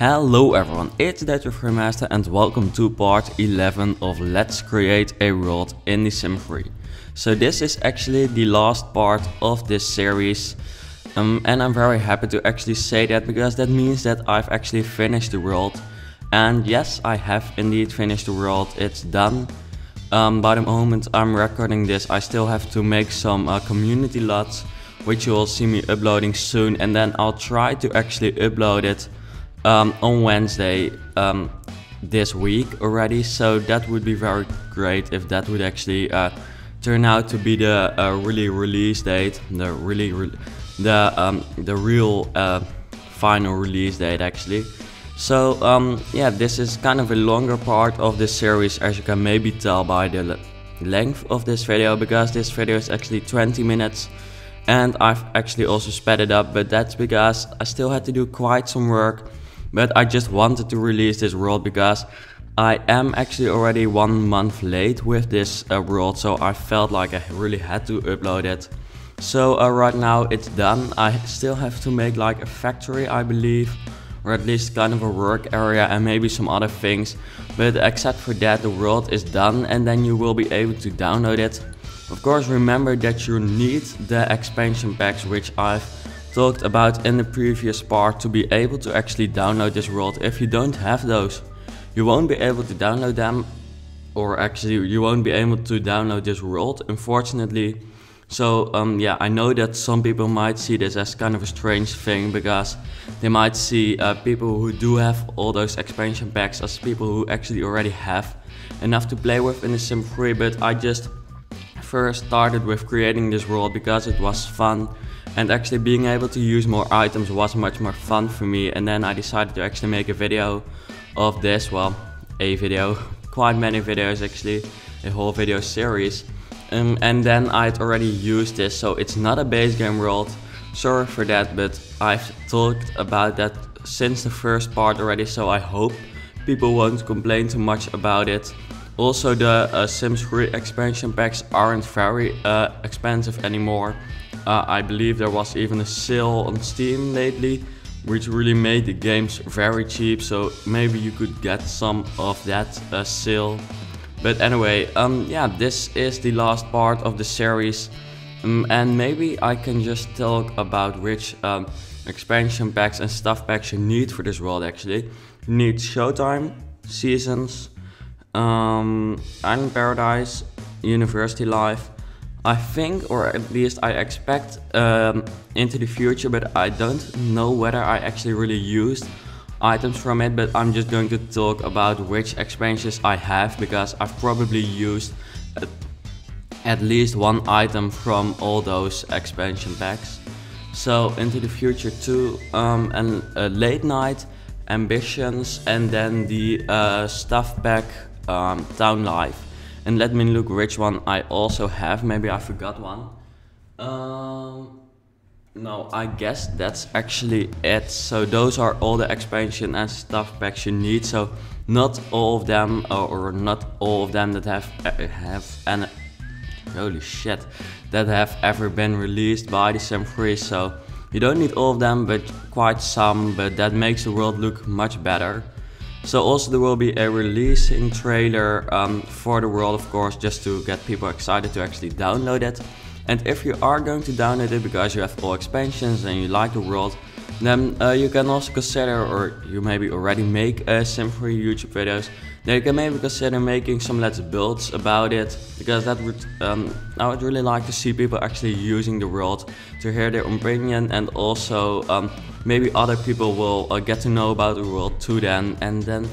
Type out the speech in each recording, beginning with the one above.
Hello everyone, it's DatchaFreeMaster and welcome to part 11 of Let's Create a World in The Sims 3. So this is actually the last part of this series and I'm very happy to actually say that because that means that I've actually finished the world. And yes, I have indeed finished the world, it's done. By the moment I'm recording this, I still have to make some community LUTs, which you will see me uploading soon, and then I'll try to actually upload it on Wednesday this week already. So that would be very great if that would actually turn out to be the release date, the real final release date actually. So yeah, this is kind of a longer part of this series, as you can maybe tell by the length of this video, because this video is actually 20 minutes and I've actually also sped it up, but that's because I still had to do quite some work. But I just wanted to release this world because I am actually already 1 month late with this world, so I felt like I really had to upload it. So right now it's done. I still have to make like a factory, I believe, or at least kind of a work area and maybe some other things. But except for that, the world is done and then you will be able to download it. Of course, remember that you need the expansion packs, which I've talked about in the previous part, to be able to actually download this world. If you don't have those, you won't be able to download them, or actually you won't be able to download this world, unfortunately. So yeah, I know that some people might see this as kind of a strange thing, because they might see people who do have all those expansion packs as people who actually already have enough to play with in The Sims 3, but I just first started with creating this world because it was fun. And actually being able to use more items was much more fun for me, and then I decided to actually make a video of this, well, a video, quite many videos actually, a whole video series. And then I'd already used this, so it's not a base game world, sorry for that, but I've talked about that since the first part already, so I hope people won't complain too much about it. Also, the Sims 3 expansion packs aren't very expensive anymore. I believe there was even a sale on Steam lately, which really made the games very cheap, so maybe you could get some of that sale. But anyway, yeah, this is the last part of the series, and maybe I can just talk about which expansion packs and stuff packs you need for this world actually. You need Showtime, Seasons, Island Paradise, University Life, I think, or at least I expect into the future, but I don't know whether I actually really used items from it. But I'm just going to talk about which expansions I have, because I've probably used at least one item from all those expansion packs. So Into the Future 2 and Late Night, Ambitions, and then the stuff pack Town Life. And let me look which one I also have, maybe I forgot one. No, I guess that's actually it. So those are all the expansion and stuff packs you need. So not all of them, or not all of them that have ever been released by The Sims 3. So you don't need all of them, but quite some, but that makes the world look much better. So also there will be a releasing trailer for the world, of course, just to get people excited to actually download it. And if you are going to download it because you have all expansions and you like the world, then you can also consider, or you maybe already make Sims 3 YouTube videos, then you can maybe consider making some Let's Builds about it, because that would I would really like to see people actually using the world, to hear their opinion, and also maybe other people will get to know about the world too then, and then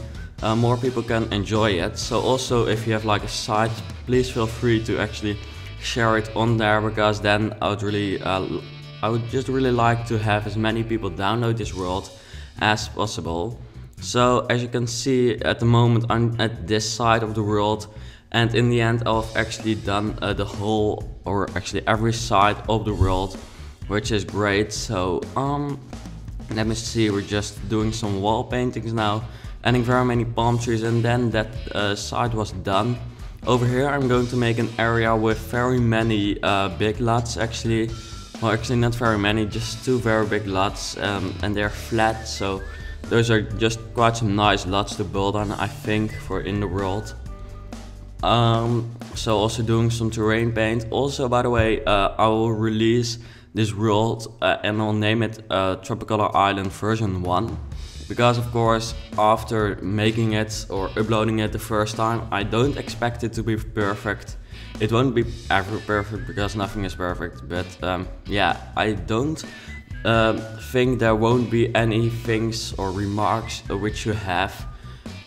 more people can enjoy it. So also if you have like a site, please feel free to actually share it on there, because then I would just really like to have as many people download this world as possible. So as you can see, at the moment I'm at this side of the world, and in the end I've actually done the whole, or actually every side of the world, which is great. So let me see, we're just doing some wall paintings now, adding very many palm trees, and then that side was done. Over here I'm going to make an area with very many big LUTs actually. Well, actually not very many, just 2 very big LUTs, and they're flat, so those are just quite some nice lots to build on, I think, for in the world. So also doing some terrain paint. Also, by the way, I will release this world and I'll name it Tropicolor Island version 1. Because of course, after making it or uploading it the first time, I don't expect it to be perfect. It won't be ever perfect because nothing is perfect, but yeah, I don't think there won't be any things or remarks which you have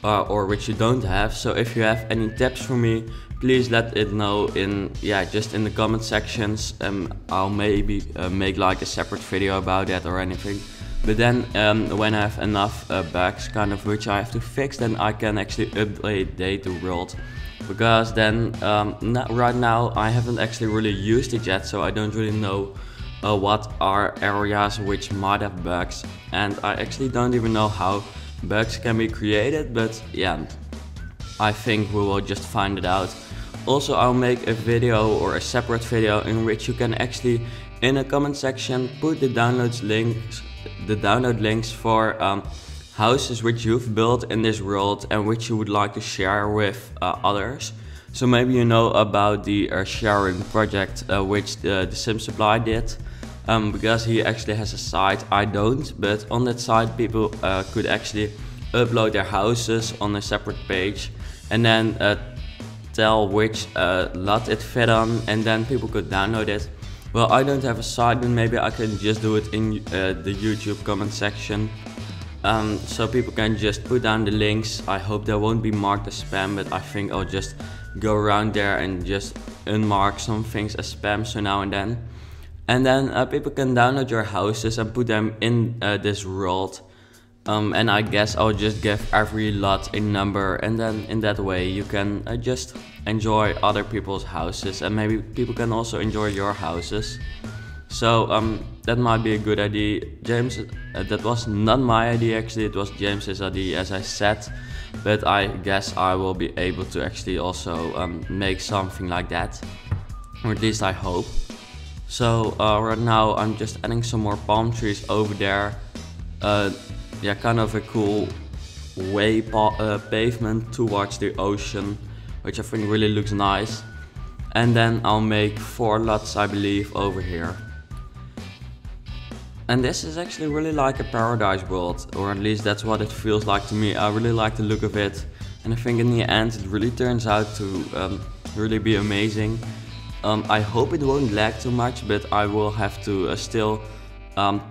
or which you don't have. So if you have any tips for me, please let it know in just in the comment sections. I'll maybe make like a separate video about that or anything. But then when I have enough bugs kind of which I have to fix, then I can actually update the world. Because then right now I haven't actually really used it yet, so I don't really know what are areas which might have bugs, and I actually don't even know how bugs can be created, but yeah, I think we will just find it out. Also, I'll make a video or a separate video in which you can actually in a comment section put the download links for houses which you've built in this world and which you would like to share with others. So maybe you know about the sharing project which the Sim Supply did, because he actually has a site. I don't, but on that site people could actually upload their houses on a separate page and then tell which lot it fit on, and then people could download it. Well, I don't have a site, but maybe I can just do it in the YouTube comment section. So people can just put down the links. I hope they won't be marked as spam, but I think I'll just go around there and just unmark some things as spam so now and then. And then people can download your houses and put them in this world. And I guess I'll just give every lot a number, and then in that way you can just enjoy other people's houses, and maybe people can also enjoy your houses. So that might be a good idea. James, that was not my idea actually, it was James's idea as I said, but I guess I will be able to actually also make something like that, or at least I hope. So right now I'm just adding some more trees over there. Yeah, kind of a cool way pavement towards the ocean, which I think really looks nice. And then I'll make 4 lots, I believe, over here. And this is actually really like a paradise world, or at least that's what it feels like to me. I really like the look of it, and I think in the end it really turns out to really be amazing. I hope it won't lag too much, but I will have to still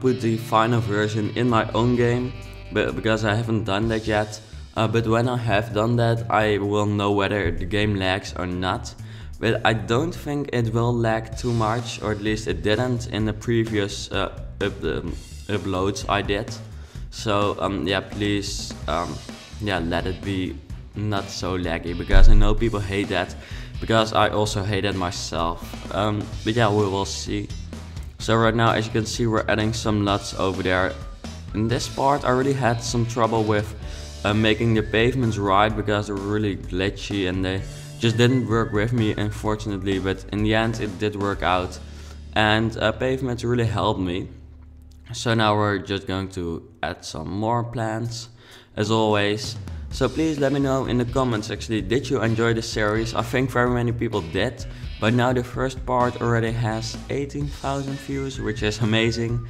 put the final version in my own game, but because I haven't done that yet. But when I have done that, I will know whether the game lags or not. But I don't think it will lag too much, or at least it didn't in the previous uploads I did. So yeah, please let it be not so laggy, because I know people hate that, because I also hate it myself. But yeah, we will see. So right now, as you can see, we're adding some lots over there. In this part I really had some trouble with making the pavements right, because they're really glitchy and they just didn't work with me, unfortunately, but in the end it did work out, and pavements really helped me. So now we're just going to add some more plants as always. So please let me know in the comments actually, did you enjoy the series? I think very many people did. But now the first part already has 18,000 views, which is amazing.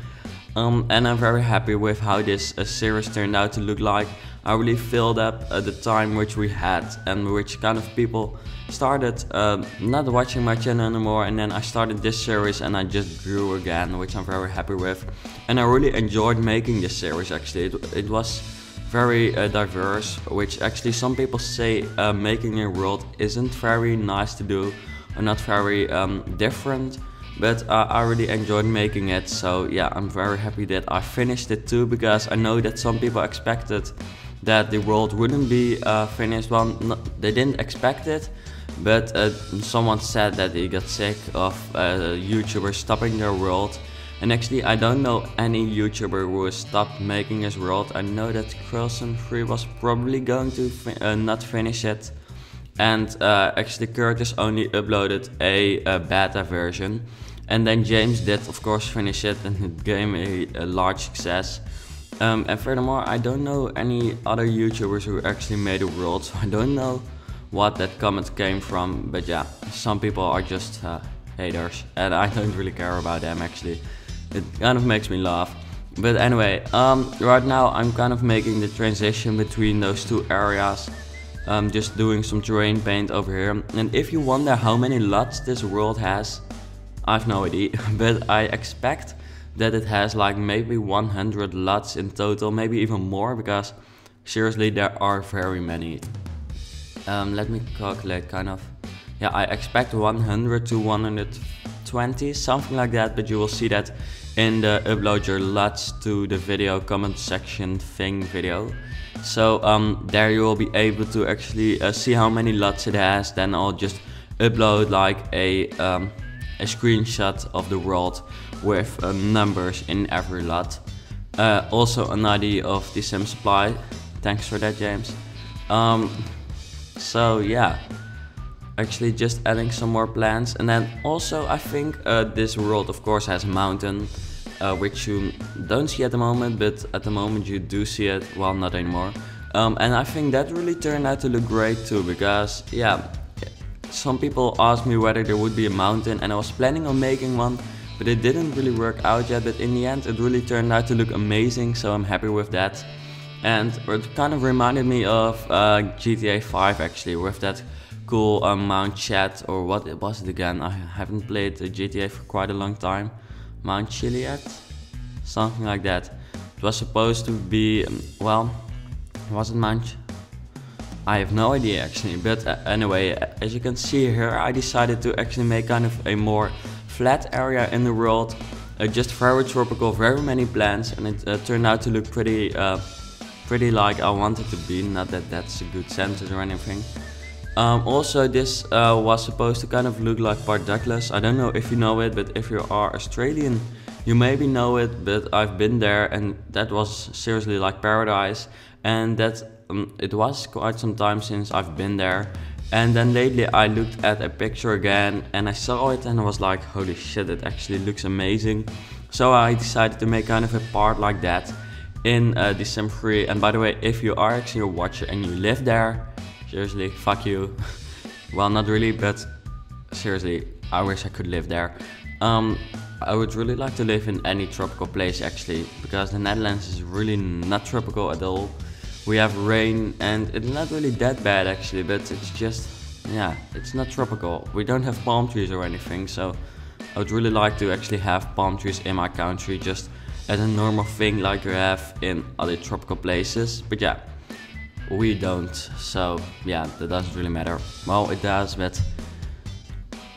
And I'm very happy with how this series turned out to look like. I really filled up the time which we had, and which kind of people started not watching my channel anymore, and then I started this series and I just grew again, which I'm very happy with. And I really enjoyed making this series actually. It was very diverse, which actually some people say making a world isn't very nice to do, or not very different. But I really enjoyed making it, so yeah, I'm very happy that I finished it too, because I know that some people expected that the world wouldn't be finished. Well, they didn't expect it, but someone said that he got sick of YouTubers stopping their world. And actually I don't know any YouTuber who has stopped making his world. I know that Krillson3 was probably going to not finish it. And actually Curtis only uploaded a beta version. And then James did of course finish it, and it became a large success. And furthermore, I don't know any other YouTubers who actually made a world, so I don't know what that comment came from. But yeah, some people are just haters, and I don't really care about them actually. It kind of makes me laugh. But anyway, right now I'm kind of making the transition between those two areas. Just doing some terrain paint over here. And if you wonder how many LUTs this world has, I have no idea. But I expect that it has like maybe 100 LUTs in total, maybe even more, because seriously there are very many. Let me calculate kind of. Yeah, I expect 100 to 120, something like that, but you will see that in the upload your LUTs to the video comment section thing video. So there you will be able to actually see how many LUTs it has. Then I'll just upload like a screenshot of the world with numbers in every LUT. Also an idea of the sim supply. Thanks for that, James. So yeah, actually just adding some more plants. And then also I think this world of course has a mountain, which you don't see at the moment, but at the moment you do see it. Well, not anymore. And I think that really turned out to look great too, because yeah, some people asked me whether there would be a mountain, and I was planning on making one, but it didn't really work out yet. But in the end it really turned out to look amazing, so I'm happy with that. And it kind of reminded me of GTA 5 actually, with that cool Mount Chat, or what was it again? I haven't played GTA for quite a long time. Mount Chiliad? Something like that. It was supposed to be, well, was it Mount? I have no idea actually, but anyway, as you can see here, I decided to actually make kind of a more flat area in the world, just very tropical, very many plants, and it turned out to look pretty like I wanted to be. Not that that's a good sentence or anything. Also, this was supposed to kind of look like Port Douglas. I don't know if you know it, but if you are Australian, you maybe know it, but I've been there, and that was seriously like paradise. And that it was quite some time since I've been there. And then lately I looked at a picture again, and I saw it and I was like, holy shit, it actually looks amazing. So I decided to make kind of a part like that in The Sims 3. And by the way, if you are actually a watcher and you live there, seriously, fuck you. Well, not really, but seriously, I wish I could live there. I would really like to live in any tropical place actually, because the Netherlands is really not tropical at all. We have rain and it's not really that bad actually, but it's just, yeah, it's not tropical. We don't have palm trees or anything, so I would really like to actually have palm trees in my country, just as a normal thing like you have in other tropical places. But yeah, we don't, so yeah, that doesn't really matter. Well, it does, but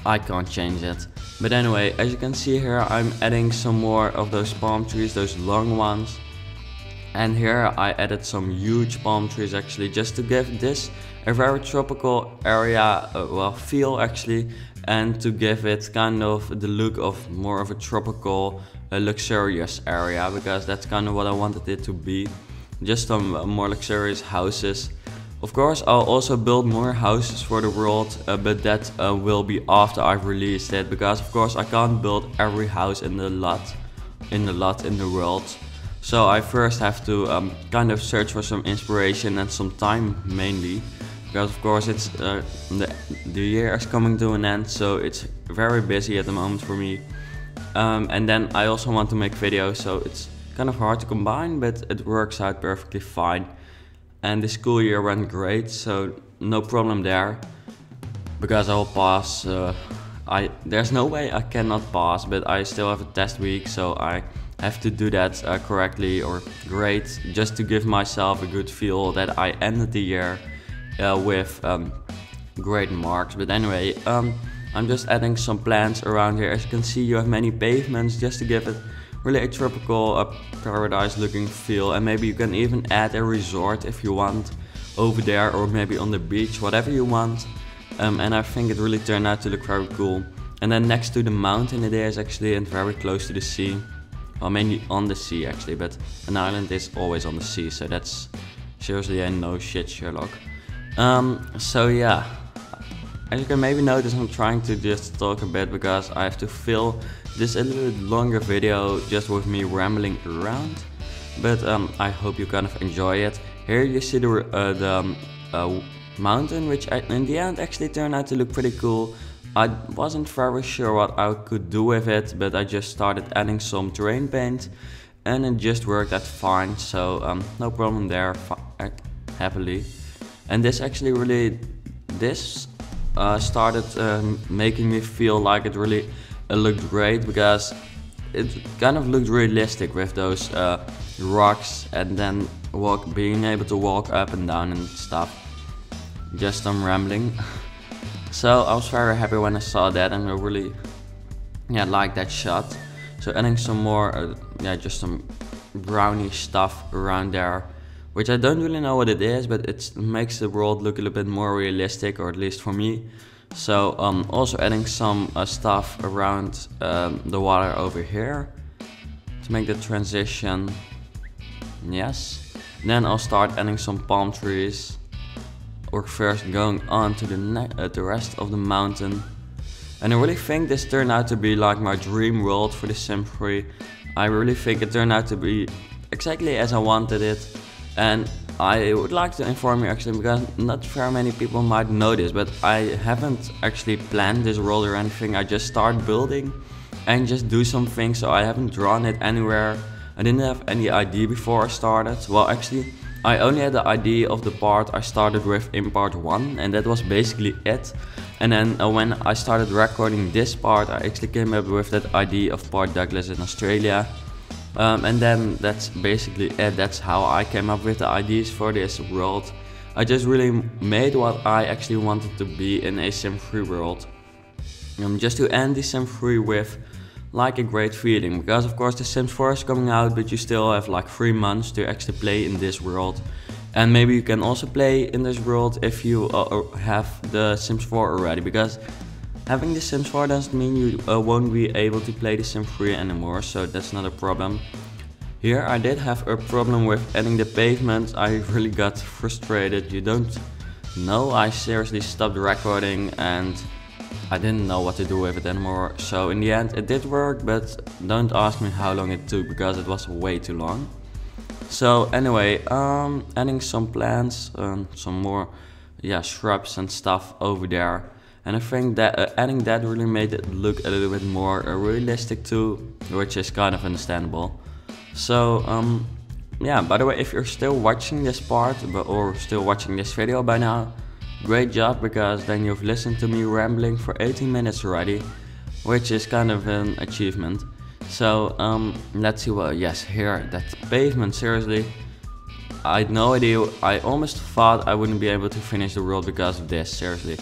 I can't change it. But anyway, as you can see here, I'm adding some more of those palm trees, those long ones. And here I added some huge palm trees actually, just to give this a very tropical area, well, feel actually, and to give it kind of the look of more of a tropical, luxurious area, because that's kind of what I wanted it to be. Just some more luxurious houses. Of course, I'll also build more houses for the world, but that will be after I've released it, because of course I can't build every house in the LUT in the world. So I first have to kind of search for some inspiration and some time mainly, because of course it's the year is coming to an end, so it's very busy at the moment for me. And then I also want to make videos, so it's kind of hard to combine, but it works out perfectly fine. And the school year went great, so no problem there, because I will pass. There's no way I cannot pass, but I still have a test week, so I have to do that correctly or great, just to give myself a good feel that I ended the year with great marks. But anyway, I'm just adding some plants around here. As you can see, you have many pavements just to give it really a tropical paradise looking feel, and maybe you can even add a resort if you want over there, or maybe on the beach, whatever you want. And I think it really turned out to look very cool. And then next to the mountain it is actually, and very close to the sea. Well, mainly on the sea actually, but an island is always on the sea, so that's seriously a no shit Sherlock. So yeah, as you can maybe notice, I'm trying to just talk a bit, because I have to fill this a little bit longer video just with me rambling around. but I hope you kind of enjoy it. Here you see the mountain, which in the end actually turned out to look pretty cool. I wasn't very sure what I could do with it, but I just started adding some terrain paint and it just worked out fine, so no problem there, happily. And this actually really, started making me feel like it really looked great, because it kind of looked realistic with those rocks and then being able to walk up and down and stuff. Just rambling. So I was very happy when I saw that, and I really liked that shot. So adding some more just some brownie stuff around there, which I don't really know what it is, but it makes the world look a little bit more realistic, or at least for me. So also adding some stuff around the water over here to make the transition. Yes. Then I'll start adding some palm trees. Or first going on to the rest of the mountain. And I really think this turned out to be like my dream world for The Sims 3. I really think it turned out to be exactly as I wanted it. And I would like to inform you actually, because not very many people might know this, but I haven't actually planned this world or anything. I just start building and just do some things, so I haven't drawn it anywhere. I didn't have any idea before I started. Well, actually, I only had the idea of the part I started with in part 1, and that was basically it. And then when I started recording this part, I actually came up with that idea of Port Douglas in Australia. And then that's basically it. That's how I came up with the ideas for this world. I just really made what I actually wanted to be in a Sim 3 world. Just to end the Sim 3 with like a great feeling, because of course The Sims 4 is coming out, but you still have like 3 months to actually play in this world. And maybe you can also play in this world if you have The Sims 4 already, because having The Sims 4 doesn't mean you won't be able to play The Sims 3 anymore, so that's not a problem. Here I did have a problem with adding the pavement. I really got frustrated. You don't know, I seriously stopped recording and I didn't know what to do with it anymore. So in the end it did work, but don't ask me how long it took, because it was way too long. So anyway, adding some plants, some more shrubs and stuff over there. And I think that adding that really made it look a little bit more realistic too, which is kind of understandable. So by the way, if you're still watching this part or still watching this video by now, great job, because then you've listened to me rambling for 18 minutes already, which is kind of an achievement. So let's see what, yes, here, that pavement, seriously, I had no idea. I almost thought I wouldn't be able to finish the world because of this, seriously.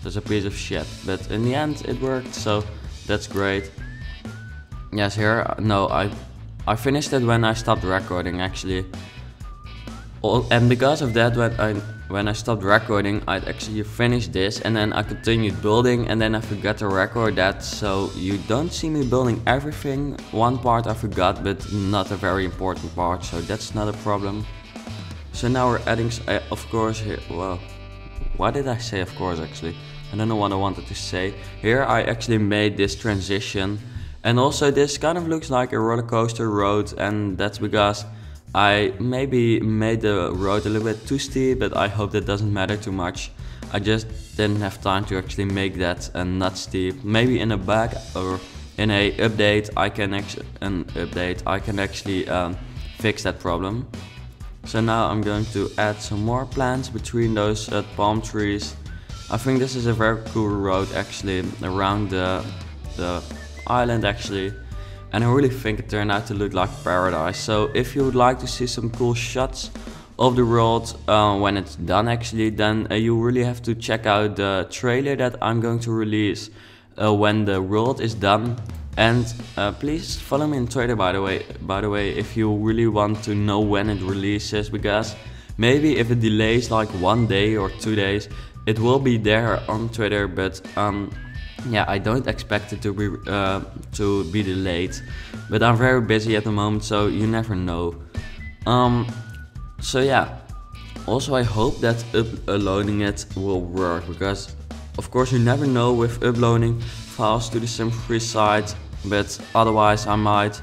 That's a piece of shit, but in the end it worked, so that's great. Yes, here, no, I finished it when I stopped recording actually. And because of that, when I stopped recording, I'd actually finished this, and then I continued building, and then I forgot to record that. So you don't see me building everything. One part I forgot, but not a very important part, so that's not a problem. So now we're adding, of course, here, well, why did I say of course actually? I don't know what I wanted to say. Here I actually made this transition, and also this kind of looks like a roller coaster road, and that's because I maybe made the road a little bit too steep, but I hope that doesn't matter too much. I just didn't have time to actually make that not steep. Maybe in a bug or in a update I can actually fix that problem. So now I'm going to add some more plants between those palm trees. I think this is a very cool road actually around the island actually. And I really think it turned out to look like paradise. So if you would like to see some cool shots of the world when it's done actually, then you really have to check out the trailer that I'm going to release when the world is done. And please follow me on Twitter by the way, if you really want to know when it releases, because maybe if it delays like 1 day or 2 days, it will be there on Twitter, but yeah, I don't expect it to be delayed, but I'm very busy at the moment, so you never know. So yeah, also I hope that uploading it will work, because of course you never know with uploading files to the Sim 3 site, but otherwise I might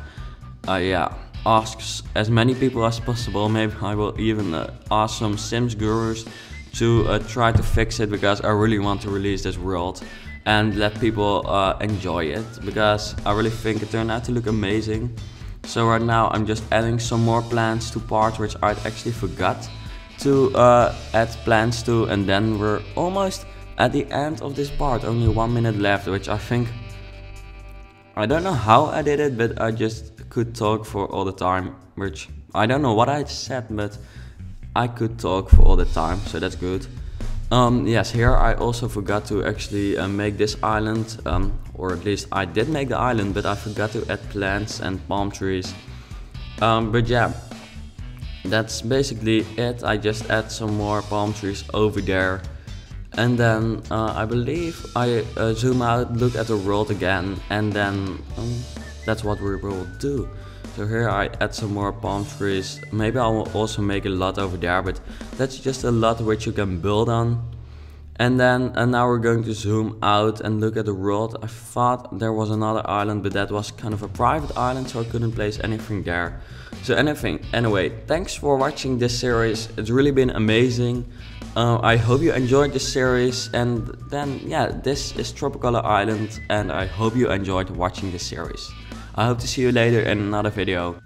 ask as many people as possible. Maybe I will even ask some Sims gurus to try to fix it, because I really want to release this world and let people enjoy it, because I really think it turned out to look amazing. So right now I'm just adding some more plants to parts which I actually forgot to add plants to, and then we're almost at the end of this part. Only 1 minute left, which I think, I don't know how I did it, but I just could talk for all the time, which I don't know what I said, but I could talk for all the time, so that's good. Yes, here I also forgot to actually make this island, or at least I did make the island, but I forgot to add plants and palm trees. But yeah, that's basically it. I just add some more palm trees over there. And then I believe I zoom out, look at the world again, and then that's what we will do. So here I add some more palm trees. Maybe I will also make a lot over there, but that's just a lot which you can build on. And then now we're going to zoom out and look at the world. I thought there was another island, but that was kind of a private island, so I couldn't place anything there. So anyway, thanks for watching this series. It's really been amazing. I hope you enjoyed this series, and then yeah, this is Tropicolor Island, and I hope you enjoyed watching this series. I hope to see you later in another video.